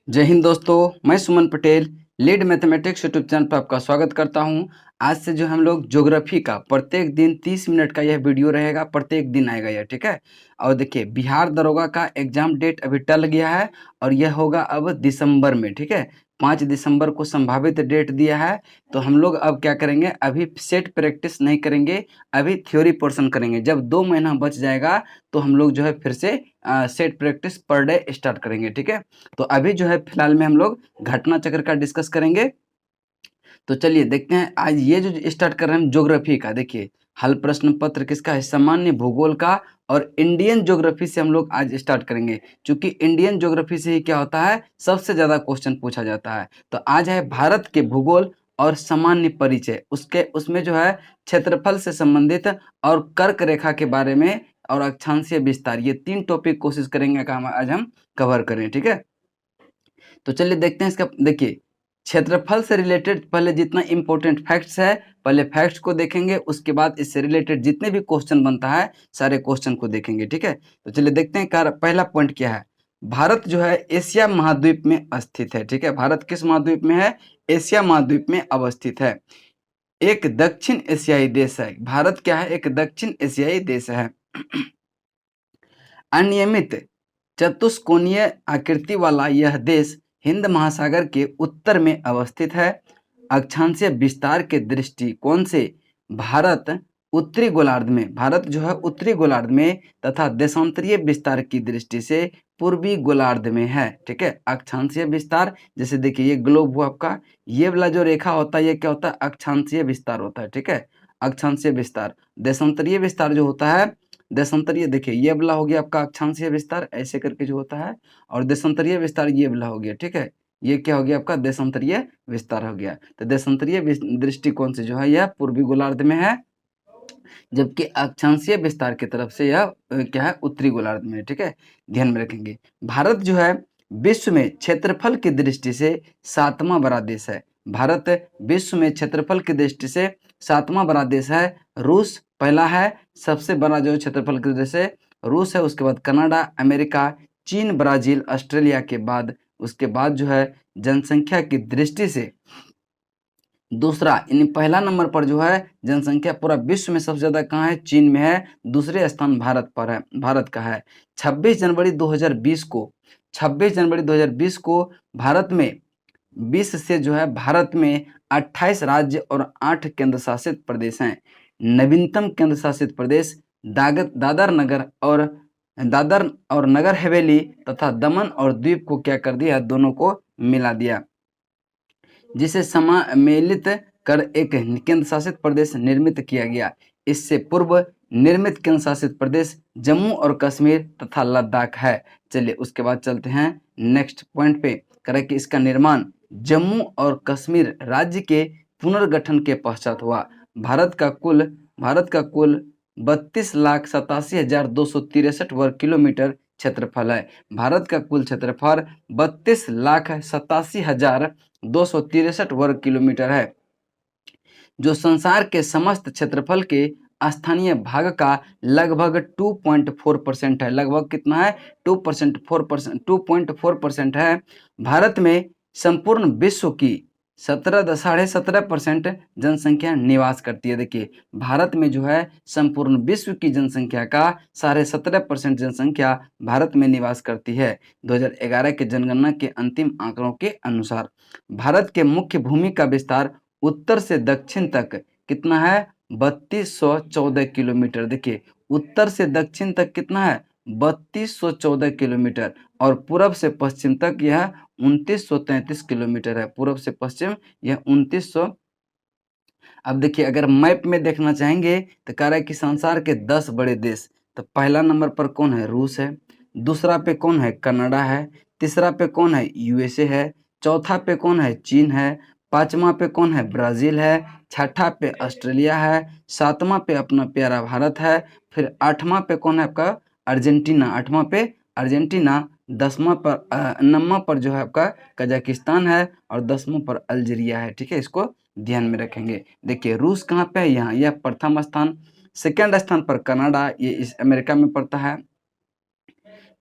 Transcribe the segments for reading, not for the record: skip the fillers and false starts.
जय हिंद दोस्तों, मैं Suman Patel lead mathematics YouTube channel पर आपका स्वागत करता हूं। आज से जो हम लोग ज्योग्राफी का प्रत्येक दिन 30 मिनट का यह वीडियो रहेगा, प्रत्येक दिन आएगा यह, ठीक है। और देखिए, बिहार दरोगा का एग्जाम डेट अभी टल गया है और यह होगा अब दिसंबर में, ठीक है। 5 दिसंबर को संभावित डेट दिया है। तो हम लोग अब क्या करेंगे, अभी सेट प्रैक्टिस नहीं करेंगे, अभी थ्योरी पोर्शन करेंगे। जब 2 महीना बच जाएगा तो हम लोग जो है फिर से set practice per day start करेंगे, ठीक है। तो अभी जो है फिलहाल में हम लोग घटना चक्र का डिस्कस करेंगे। तो चलिए देखते हैं, आज ये जो स्टार्ट कर रहे हैं हम ज्योग्राफी का। देखिए, हल प्रश्न पत्र किसका है, सामान्य भूगोल का। और इंडियन ज्योग्राफी से हम लोग आज स्टार्ट करेंगे, क्योंकि इंडियन ज्योग्राफी से ही क्या होता है, सबसे ज्यादा क्वेश्चन पूछा जाता है। तो आज है भारत के भूगोल और सामान्य परिचय, उसके उसमें जो है क्षेत्रफल से संबंधित और कर्क रेखा के बारे में और अक्षांशीय विस्तार, ये 3 टॉपिक कोशिश करेंगे कि आज हम कवर करें, ठीक है। तो चलिए देखते हैं इसका। देखिए, क्षेत्रफल से रिलेटेड पहले जितना इंपॉर्टेंट फैक्ट्स है, पहले फैक्ट्स को देखेंगे, उसके बाद इससे रिलेटेड जितने भी क्वेश्चन बनता है सारे क्वेश्चन को देखेंगे, ठीक है। तो चलिए देखते हैं पहला पॉइंट क्या है। भारत जो है एशिया महाद्वीप में स्थित है, ठीक है। भारत किस महाद्वीप में है, एशिया महाद्वीप में अवस्थित है। एक दक्षिण एशियाई देश है भारत, क्या है, एक दक्षिण एशियाई देश है। अनियमित चतुष्कोणीय आकृति वाला यह देश हिंद महासागर के उत्तर में अवस्थित है। अक्षांशीय विस्तार के दृष्टिकोण से भारत उत्तरी गोलार्ध में, भारत जो है उत्तरी गोलार्ध में तथा देशांतरीय विस्तार की दृष्टि से पूर्वी गोलार्ध में है, ठीक है। अक्षांशीय विस्तार, जैसे देखिए ये ग्लोब हुआ आपका, ये वाला जो रेखा होता है ये क्या होता है, अक्षांशीय विस्तार होता है, ठीक है। अक्षांशीय विस्तार। देशांतरीय विस्तार जो होता है, देशांतरीय देखिए ये वाला हो गया आपका अक्षांशीय विस्तार, ऐसे करके जो होता है। और देशांतरीय विस्तार ये वाला हो गया, ठीक है। ये क्या हो गया आपका, देशांतरीय विस्तार हो गया। तो देशांतरीय दृष्टिकोण से जो है यह पूर्वी गोलार्ध में है, जबकि अक्षांशीय विस्तार की तरफ से यह क्या है, उत्तरी गोलार्ध में, ठीक है। ध्यान में रखेंगे। भारत जो है विश्व में क्षेत्रफल की दृष्टि से 7वां बड़ा देश है। भारत विश्व में क्षेत्रफल की दृष्टि से 7वां बड़ा देश है। रूस पहला है, सबसे बड़ा जो क्षेत्रफल की दृष्टि से रूस है, उसके बाद कनाडा, अमेरिका, चीन, ब्राजील, ऑस्ट्रेलिया के बाद उसके बाद जो है जनसंख्या की दृष्टि से दूसरा, यानी पहला नंबर पर जो है जनसंख्या पूरा विश्व में सबसे ज्यादा कहाँ है, चीन में है। दूसरे स्थान भारत पर है, भारत का है। 26 जनवरी 2020 को 26 जनवरी 2020 को भारत में 20 से जो है भारत में 28 राज्य और 8 केंद्र शासित प्रदेश हैं। नवीनतम केंद्र शासित प्रदेश दादर और नगर हवेली तथा दमन और द्वीप को क्या कर दिया, दोनों को मिला दिया, जिसे सम्मिलित कर एक केंद्र शासित प्रदेश निर्मित किया गया। इससे पूर्व निर्मित केंद्र शासित प्रदेश जम्मू और कश्मीर तथा लद्दाख है। चलिए उसके बाद चलते हैं नेक्स्ट पॉइंट पे। करें कि इसका निर्माण जम्मू और कश्मीर राज्य के पुनर्गठन के पश्चात हुआ। भारत का कुल 32,87,263 वर्ग किलोमीटर क्षेत्रफल है। भारत का कुल क्षेत्रफल 32,87,263 वर्ग किलोमीटर है, जो संसार के समस्त क्षेत्रफल के स्थानीय भाग का लगभग 2.4% है। लगभग कितना है, 2.4% है। भारत में संपूर्ण विश्व की 17.17% जनसंख्या निवास करती है। देखिए, भारत में जो है संपूर्ण विश्व की जनसंख्या का 17.5% जनसंख्या भारत में निवास करती है, 2011 के जनगणना के अंतिम आंकड़ों के अनुसार। भारत के मुख्य भूमि का विस्तार उत्तर से दक्षिण तक कितना है, 3214 किलोमीटर। देखिए, उत्तर से दक्षिण तक कितना है, 3214 किलोमीटर। और पूरब से पश्चिम तक यह 2933 किलोमीटर है। पूरब से पश्चिम यह 2900। अब देखिए, अगर मैप में देखना चाहेंगे तो कह रहा है कि संसार के 10 बड़े देश। तो पहला नंबर पर कौन है, रूस है। दूसरा पे कौन है, कनाडा है। तीसरा पे कौन है, यूएसए है। चौथा पे कौन है, चीन है। पांचवा पे कौन है, ब्राजील है। छठा पे ऑस्ट्रेलिया है। सातवां पे अपना प्यारा भारत है। फिर आठवां पे कौन है आपका, अर्जेंटीना। आठवां पे अर्जेंटीना। 9वां पर जो है आपका कजाकिस्तान है। और 10वां पर अल्जीरिया है, ठीक है। इसको ध्यान में रखेंगे। देखिए, रूस कहाँ पे है, यहाँ, यह प्रथम स्थान। सेकंड स्थान पर कनाडा, ये इस अमेरिका में पड़ता है।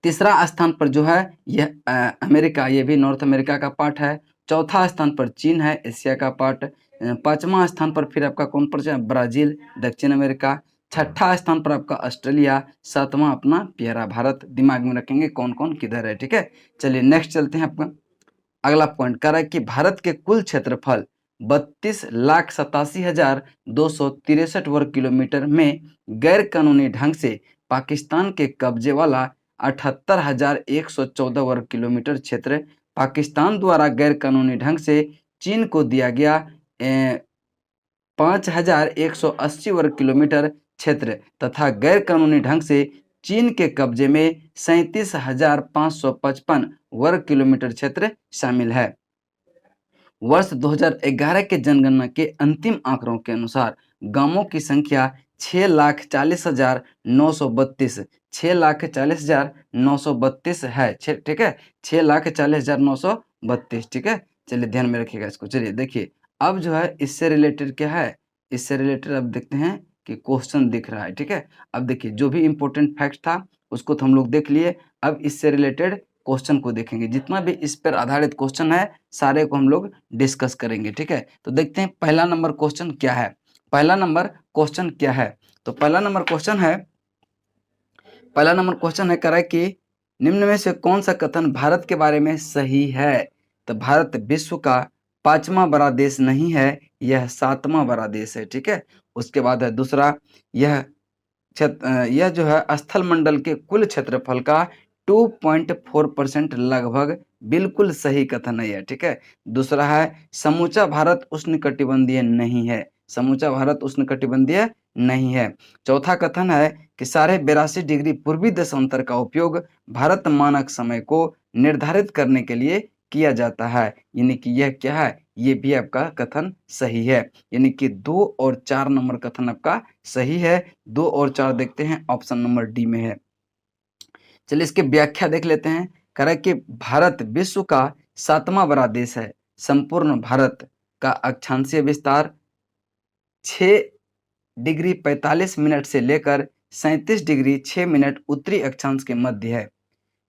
तीसरा स्थान पर जो है यह अमेरिका, ये भी नॉर्थ अमेरिका का पार्ट है। चौथा स्थान पर चीन है, एशिया का पार्ट। पांचवा स्थान पर फिर आपका कौन पड़ जाए, ब्राजील, दक्षिण अमेरिका। छठा स्थान पर आपका ऑस्ट्रेलिया। सातवां अपना प्यारा भारत। दिमाग में रखेंगे कौन कौन किधर है, ठीक है। चलिए नेक्स्ट चलते हैं। आपका अगला पॉइंट कह रहा है कि भारत के कुल क्षेत्रफल 32,87,263 वर्ग किलोमीटर में गैर कानूनी ढंग से पाकिस्तान के कब्जे वाला 78,114 वर्ग किलोमीटर क्षेत्र, पाकिस्तान द्वारा गैर कानूनी ढंग से चीन को दिया गया 5,180 वर्ग किलोमीटर क्षेत्र तथा गैर कानूनी ढंग से चीन के कब्जे में 37,555 वर्ग किलोमीटर क्षेत्र शामिल है। वर्ष 2011 के जनगणना के अंतिम आंकड़ों के अनुसार गांवों की संख्या 6,40,932 6,40,932 है, ठीक है, 6,40,932, ठीक है। चलिए ध्यान में रखिएगा इसको। चलिए देखिए अब जो है इससे रिलेटेड क्या है, इससे रिलेटेड अब देखते हैं कि क्वेश्चन दिख रहा है, ठीक है। अब देखिए जो भी इंपॉर्टेंट फैक्ट था उसको तो हम लोग देख लिए, अब इससे रिलेटेड क्वेश्चन को देखेंगे। जितना भी इस पर आधारित क्वेश्चन है सारे को हम लोग डिस्कस करेंगे, ठीक है। तो देखते हैं पहला नंबर क्वेश्चन क्या है। पहला नंबर क्वेश्चन क्या है, तो पहला नंबर क्वेश्चन है कह रहा है कि निम्न में से कौन सा कथन भारत के बारे में सही है। तो भारत विश्व का 5वां बड़ा देश नहीं है, यह 7वां बड़ा देश है, ठीक है। उसके बाद है दूसरा, यह जो है स्थल मंडल के कुल क्षेत्रफल का 2.4% लगभग बिल्कुल सही कथन है, ठीक है। दूसरा है समूचा भारत उष्णकटिबंधीय नहीं है, समूचा भारत उष्णकटिबंधीय नहीं है। चौथा कथन है कि 82.5 डिग्री पूर्वी देशांतर का उपयोग भारत मानक समय को निर्धारित करने के लिए किया जाता है, यानी कि यह क्या है, ये भी आपका कथन सही है, यानी कि 2 और 4 नंबर कथन आपका सही है। 2 और 4 देखते हैं, ऑप्शन नंबर डी में है। चलिए इसकी व्याख्या देख लेते हैं। कह रहा है कि भारत विश्व का 7वां बड़ा देश है। संपूर्ण भारत का अक्षांशीय विस्तार 6 डिग्री 45 मिनट से लेकर 37 डिग्री 6 मिनट उत्तरी अक्षांश के मध्य है,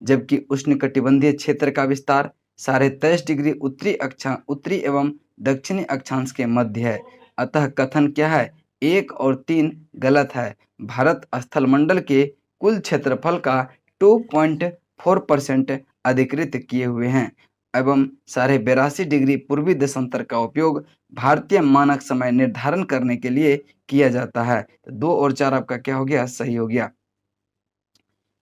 जबकि उष्णकटिबंधीय क्षेत्र का विस्तार 23.5 डिग्री उत्तरी एवं दक्षिणी अक्षांश के मध्य है। अतः कथन क्या है, 1 और 3 गलत है। भारत स्थलमंडल के कुल क्षेत्रफल का 2.4% अधिकृत किए हुए हैं एवं 82.5 डिग्री पूर्वी देशांतर का उपयोग भारतीय मानक समय निर्धारण करने के लिए किया जाता है। तो 2 और 4 आपका क्या हो गया, सही हो गया।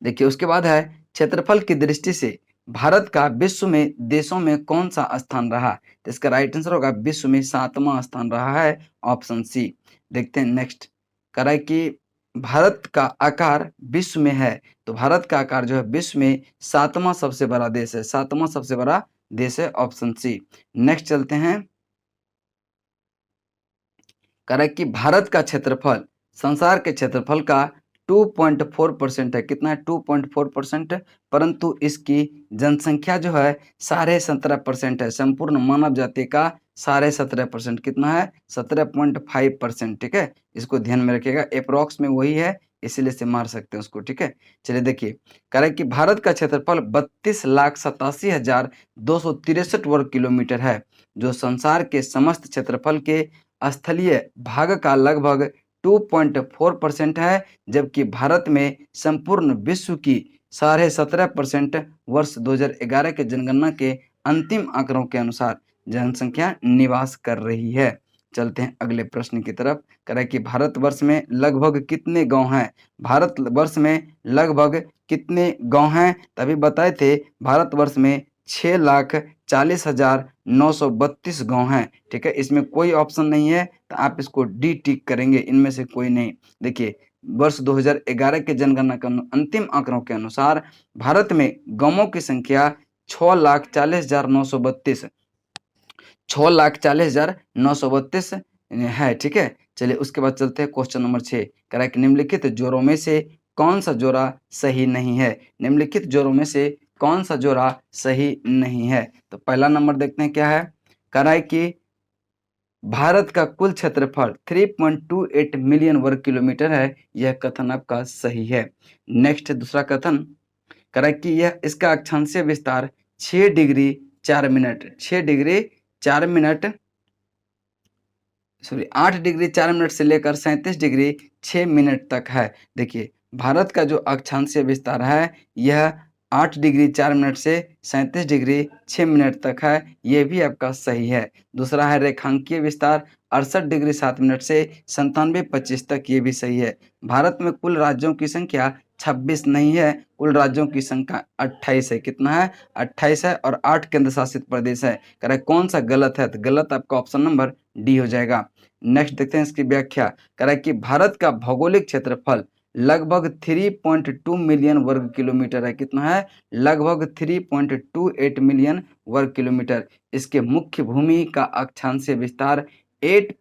देखिए उसके बाद है क्षेत्रफल की दृष्टि से भारत का विश्व में देशों में कौन सा स्थान रहा, तो इसका राइट आंसर होगा विश्व में 7वां स्थान रहा है, ऑप्शन सी। देखते हैं नेक्स्ट, कह रहा है कि भारत का आकार विश्व में है, तो भारत का आकार जो है विश्व में 7वां सबसे बड़ा देश है, 7वां सबसे बड़ा देश है, ऑप्शन सी। नेक्स्ट चलते हैं। कह रहा है कि भारत का क्षेत्रफल संसार के क्षेत्रफल का 2.4% है, कितना है, 2.4%, परंतु इसकी जनसंख्या जो है 17.5% है। संपूर्ण मानव जाति का 17.5%, कितना है, 17.5%, ठीक है। इसको ध्यान में रखिएगा, अप्रोक्स में वही है, इसीलिए से मार सकते हैं उसको, ठीक है। चलिए देखिए, कह रहा है कि भारत का क्षेत्रफल 32,87,263 वर्ग किलोमीटर है, जो संसार के समस्त क्षेत्रफल के स्थलीय भाग का लगभग 2.4% है, जबकि भारत में संपूर्ण विश्व की 17.5% वर्ष 2011 के जनगणना के अंतिम आंकड़ों के अनुसार जनसंख्या निवास कर रही है। चलते हैं अगले प्रश्न की तरफ। कह रहा है कि भारतवर्ष में लगभग कितने गांव हैं, भारतवर्ष में लगभग कितने गांव हैं, तभी बताए थे भारतवर्ष में 6,40,932 गांव हैं, ठीक है। इसमें कोई ऑप्शन नहीं है, तो आप इसको डी टिक करेंगे, इनमें से कोई नहीं। देखिए वर्ष 2011 के जनगणना के अंतिम आंकड़ों के अनुसार भारत में गांवों की संख्या 6,40,932 6,40,932 है, ठीक है। चलिए उसके बाद चलते हैं क्वेश्चन नंबर 6। कह रहा है कि निम्नलिखित जोड़ों में से कौन सा जोड़ा सही नहीं है, निम्नलिखित जोड़ों में से कौन सा जोड़ा सही नहीं है। तो पहला नंबर देखते हैं क्या है। कह रहा है कि भारत का कुल क्षेत्रफल 3.28 मिलियन वर्ग किलोमीटर है, यह कथन आपका सही है। नेक्स्ट दूसरा कथन, करेक्ट कि यह इसका अक्षांशीय विस्तार 6 degree 4 minute 6 degree 4 minute 8 degree 4 minute से लेकर 37 डिग्री 6 मिनट तक है। देखिए भारत का जो अक्षांशीय विस्तार है यह 8 डिग्री 4 मिनट से 37 डिग्री 6 मिनट तक है, ये भी आपका सही है। दूसरा है रेखांकीय विस्तार 68 डिग्री 7 मिनट से 97-25 तक, ये भी सही है। भारत में कुल राज्यों की संख्या 26 नहीं है, कुल राज्यों की संख्या 28 है। कितना है? 28 है और 8 केंद्र शासित प्रदेश है। करेक्ट कौन सा गलत है? तो गलत आपका ऑप्शन नंबर डी हो जाएगा। नेक्स्ट देखते हैं इसकी व्याख्या। करेक्ट कि भारत का भौगोलिक क्षेत्रफल लगभग 3.2 मिलियन वर्ग किलोमीटर है। कितना है? लगभग 3.28 मिलियन वर्ग किलोमीटर। इसके मुख्य भूमि का अक्षांशीय विस्तार 8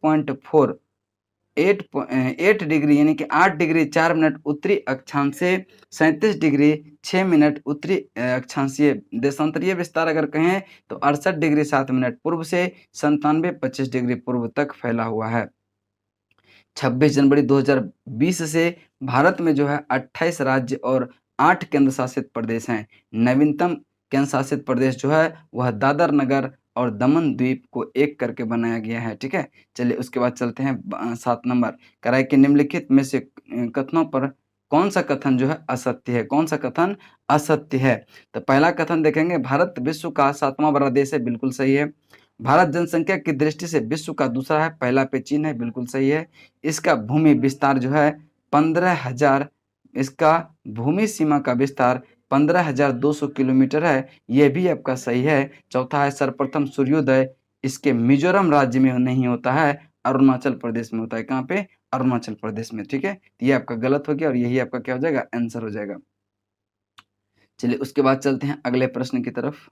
डिग्री यानी कि 8 डिग्री 4 मिनट उत्तरी अक्षांशीय, 37 डिग्री 6 मिनट उत्तरी अक्षांशीय। देशांतरीय विस्तार अगर कहें तो 68 डिग्री 7 मिनट पूर्व से 97-25 डिग्री पूर्व तक फैला हुआ है। 26 जनवरी 2020 से भारत में जो है 28 राज्य और 8 केंद्र शासित प्रदेश हैं। नवीनतम केंद्र शासित प्रदेश जो है वह दादर नगर और दमन द्वीप को एक करके बनाया गया है। ठीक है, चलिए उसके बाद चलते हैं 7 नंबर। कराए कि निम्नलिखित में से कथनों पर कौन सा कथन जो है असत्य है? कौन सा कथन असत्य है? तो पहला कथन देखेंगे, भारत विश्व का 7वां बड़ा देश है, बिल्कुल सही है। भारत जनसंख्या की दृष्टि से विश्व का दूसरा है, पहला पे चीन है, बिल्कुल सही है। इसका भूमि विस्तार जो है 15,000, इसका भूमि सीमा का विस्तार 15,200 किलोमीटर है, यह भी आपका सही है। चौथा है सर्वप्रथम सूर्योदय इसके मिजोरम राज्य में नहीं होता है, अरुणाचल प्रदेश में होता है। कहाँ पे? अरुणाचल प्रदेश में। ठीक है, ये आपका गलत हो गया और यही आपका क्या हो जाएगा? आंसर हो जाएगा। चलिए उसके बाद चलते हैं अगले प्रश्न की तरफ।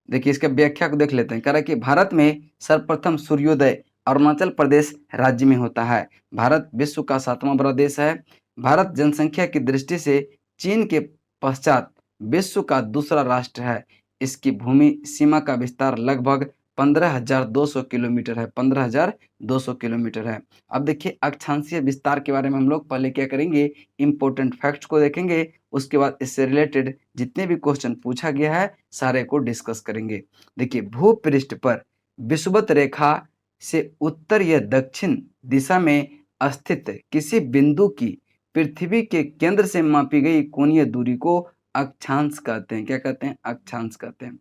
देखिए इसका व्याख्या को देख लेते हैं। कह रहा है कि भारत में सर्वप्रथम सूर्योदय अरुणाचल प्रदेश राज्य में होता है। भारत विश्व का 7वां बड़ा देश है। भारत जनसंख्या की दृष्टि से चीन के पश्चात विश्व का दूसरा राष्ट्र है। इसकी भूमि सीमा का विस्तार लगभग 15,200 किलोमीटर है। 15,200 किलोमीटर है। अब देखिए अक्षांशीय विस्तार के बारे में हम लोग पहले क्या करेंगे, इंपॉर्टेंट फैक्ट्स को देखेंगे, उसके बाद इससे रिलेटेड जितने भी क्वेश्चन पूछा गया है सारे को डिस्कस करेंगे। देखिए भूपृष्ठ पर विषुवत रेखा से उत्तर या दक्षिण दिशा में स्थित किसी बिंदु की पृथ्वी के केंद्र से मापी गई कोणीय दूरी को अक्षांश कहते हैं। क्या कहते हैं? अक्षांश कहते हैं।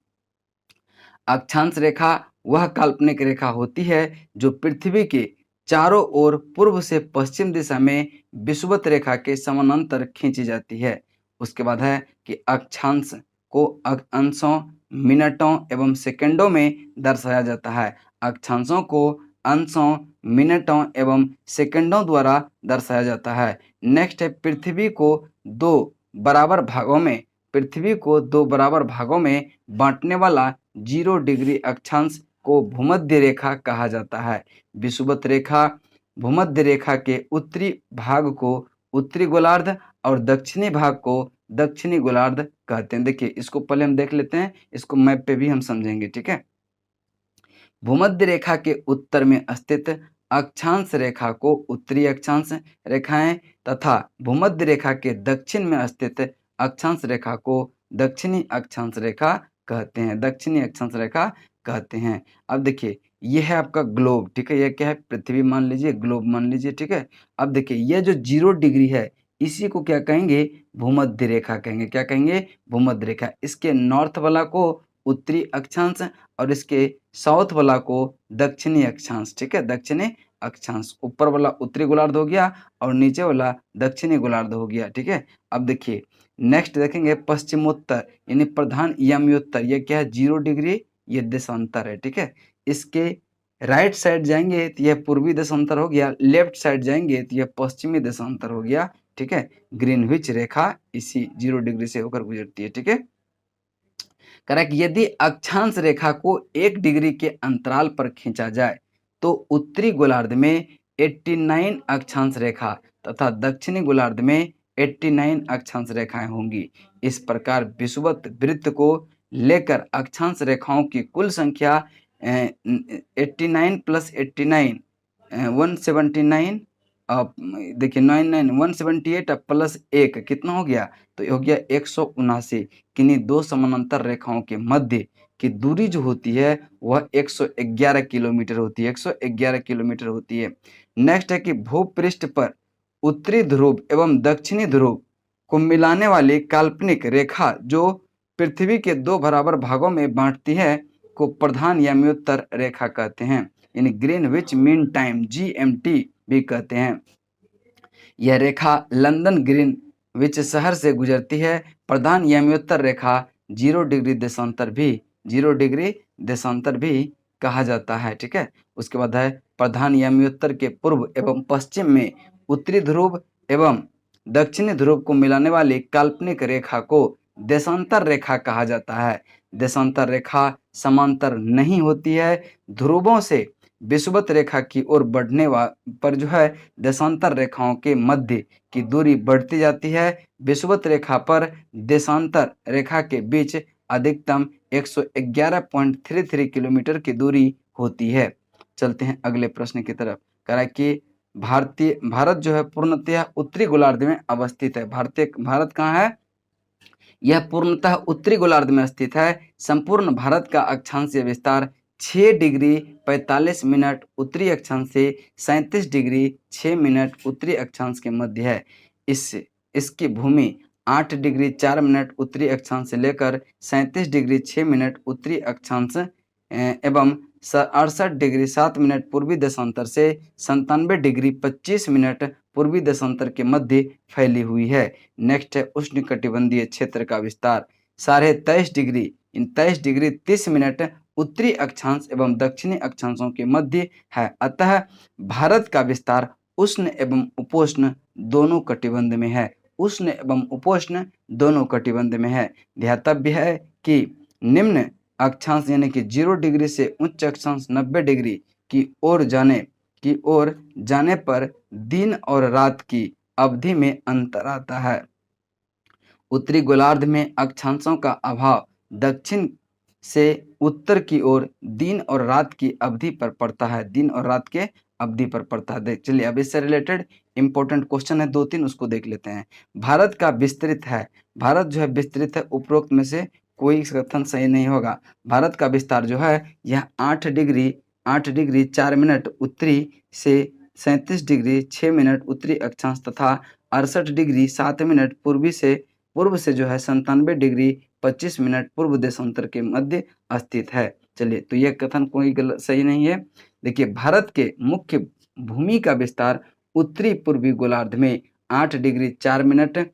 अक्षांश रेखा वह काल्पनिक रेखा होती है जो पृथ्वी के चारों ओर पूर्व से पश्चिम दिशा में विषुवत रेखा के समानांतर खींची जाती है। उसके बाद है कि अक्षांश को अंशों, मिनटों एवं सेकंडों में दर्शाया जाता है। अक्षांशों को अंशों, मिनटों एवं सेकंडों द्वारा दर्शाया जाता है। नेक्स्ट है पृथ्वी को दो बराबर भागों में बांटने वाला 0 डिग्री अक्षांश को भूमध्य रेखा कहा जाता है। विषुवत रेखा भूमध्य रेखा के उत्तरी भाग को उत्तरी गोलार्ध और दक्षिणी भाग को दक्षिणी गोलार्ध कहते हैं। देखिए इसको पहले हम देख लेते हैं, इसको मैप पे भी हम समझेंगे। ठीक है, भूमध्य रेखा के उत्तर में स्थित अक्षांश रेखा को उत्तरी अक्षांश रेखाएं तथा भूमध्य रेखा के दक्षिण में स्थित अक्षांश रेखा को दक्षिणी अक्षांश रेखा कहते हैं। दक्षिणी अक्षांश रेखा कहते हैं। अब देखिए यह है आपका ग्लोब। ठीक है, यह क्या है? पृथ्वी मान लीजिए, ग्लोब मान लीजिए। ठीक है, अब देखिए यह जो 0 डिग्री है इसी को क्या कहेंगे? भूमध्य रेखा कहेंगे। क्या कहेंगे? भूमध्य रेखा। इसके नॉर्थ वाला को उत्तरी अक्षांश और इसके साउथ वाला को दक्षिणी अक्षांश। ठीक है, दक्षिणी अक्षांश। ऊपर वाला उत्तरी गोलार्ध हो गया और नीचे वाला दक्षिणी गोलार्ध हो गया। ठीक है, अब देखिए नेक्स्ट देखेंगे पश्चिमोत्तर यानी प्रधान याम्योत्तर। ये क्या है? 0 डिग्री, ये देशांतर है। ठीक है, इसके राइट साइड जाएंगे तो यह पूर्वी देशांतर हो गया, लेफ्ट साइड जाएंगे तो यह पश्चिमी देशांतर हो गया। ठीक है, ग्रीनविच रेखा इसी 0 डिग्री से होकर गुजरती है। ठीक है, करेक्ट। यदि अक्षांश रेखा को 1 डिग्री के अंतराल पर खींचा जाए तो उत्तरी गोलार्ध में 89 अक्षांश रेखा तथा दक्षिणी गोलार्ध में 89 अक्षांश रेखाएं होंगी। इस प्रकार विषुवत वृत्त को लेकर अक्षांश रेखाओं की कुल संख्या 89 + 89 179 देखिए 178 प्लस 1 कितना हो गया, तो ये हो गया 179। किन्हीं दो समानांतर रेखाओं के मध्य की दूरी जो होती है वह 111 किलोमीटर होती है, 111 किलोमीटर होती है। नेक्स्ट है कि भूपृष्ठ पर उत्तरी ध्रुव एवं दक्षिणी ध्रुव को मिलाने वाली काल्पनिक रेखा जो पृथ्वी के दो बराबर भागों में बांटती है को प्रधान याम्योत्तर रेखा कहते हैं, यानी ग्रीनविच मीन टाइम GMT भी कहते हैं। यह रेखा लंदन ग्रीनविच शहर से गुजरती है। प्रधान याम्योत्तर रेखा 0 डिग्री देशांतर भी कहा जाता है। ठीक है, उसके बाद है प्रधान याम्योत्तर के पूर्व एवं पश्चिम में उत्तरी ध्रुव एवं दक्षिणी ध्रुव को मिलाने वाली काल्पनिक रेखा को देशांतर रेखा कहा जाता है। देशांतर रेखा समांतर नहीं होती है। ध्रुवों से विषुवत रेखा की ओर बढ़ने पर जो है देशांतर रेखाओं के मध्य की दूरी बढ़ती जाती है। विषुवत रेखा पर देशांतर रेखा के बीच अधिकतम 111.33 किलोमीटर की दूरी होती है। चलते हैं अगले प्रश्न की तरफ। कह रहा है कि भारत जो है पूर्णतः उत्तरी गोलार्ध में अवस्थित है। भारत कहाँ है? यह पूर्णतः उत्तरी गोलार्ध में स्थित है। संपूर्ण भारत का अक्षांशीय विस्तार 6 डिग्री 45 मिनट उत्तरी अक्षांश से 37 डिग्री 6 मिनट उत्तरी अक्षांश के मध्य है। इसकी भूमि 8 डिग्री 4 मिनट उत्तरी अक्षांश से लेकर 37 डिग्री 6 मिनट उत्तरी अक्षांश एवं 68 डिग्री 7 मिनट पूर्वी देशांतर से 97 डिग्री 25 मिनट पूर्वी देशांतर के मध्य फैली हुई है। नेक्स्ट है उष्णकटिबंधीय क्षेत्र का विस्तार 23.5 डिग्री 23 डिग्री 30 मिनट उत्तरी अक्षांश एवं दक्षिणी अक्षांशों के मध्य है। अतः भारत का विस्तार उष्ण एवं उपोष्ण दोनों कटिबंध में है। उष्ण एवं उपोष्ण दोनों कटिबंध में है। ध्यातव्य है कि निम्न अक्षांश यानी कि 0 डिग्री से उच्च अक्षांश 90 डिग्री की ओर जाने पर दिन और रात की अवधि में अंतर आता है। उत्तरी गोलार्ध में अक्षांशों का अभाव दक्षिण से उत्तर की ओर दिन और रात की अवधि पर पड़ता है। दिन और रात के अवधि पर पड़ता है। चलिए अब इससे रिलेटेड इंपॉर्टेंट क्वेश्चन है 2-3, उसको देख लेते हैं। भारत का विस्तृत है, भारत जो है विस्तृत है, उपरोक्त में से कोई कथन सही नहीं होगा। भारत का विस्तार जो है यह 8 डिग्री 4 मिनट उत्तरी से 37 डिग्री 6 मिनट उत्तरी अक्षांश तथा 68 डिग्री 7 मिनट पूर्व से जो है 97 डिग्री 25 मिनट पूर्व देशांतर के मध्य स्थित है। चलिए तो यह कथन कोई गलत सही नहीं है। देखिए भारत के मुख्य भूमि का विस्तार उत्तरी पूर्वी गोलार्ध में 8 डिग्री 4 मिनट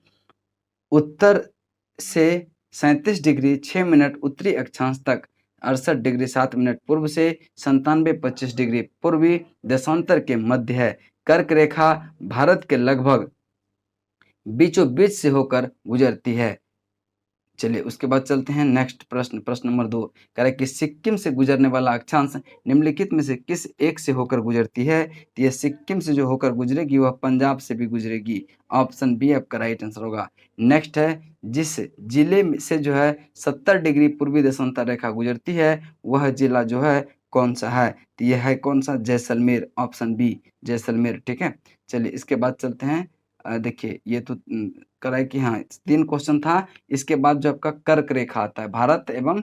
उत्तर से 37 डिग्री 6 मिनट उत्तरी अक्षांश तक 68 डिग्री 7 मिनट पूर्व से 97-25 डिग्री पूर्वी देशांतर के मध्य है। कर्क रेखा भारत के लगभग बीचों बीच से होकर गुजरती है। चलिए उसके बाद चलते हैं नेक्स्ट प्रश्न नंबर 2। कह रहा है कि सिक्किम से गुजरने वाला अक्षांश निम्नलिखित में से किस एक से होकर गुजरती है? तो यह सिक्किम से जो होकर गुजरेगी वह पंजाब से भी गुजरेगी। ऑप्शन बी आपका राइट आंसर होगा। नेक्स्ट है जिस जिले से जो है 70 डिग्री पूर्वी देशांतर रेखा गुजरती है वह जिला जो है कौन सा है? तो यह है कौन सा? जैसलमेर। Option B Jaisalmer. ठीक है, चलिए इसके बाद चलते हैं। देखिए ये तो कराए कि हाँ 3 क्वेश्चन था। इसके बाद जो आपका कर्क रेखा आता है, भारत एवं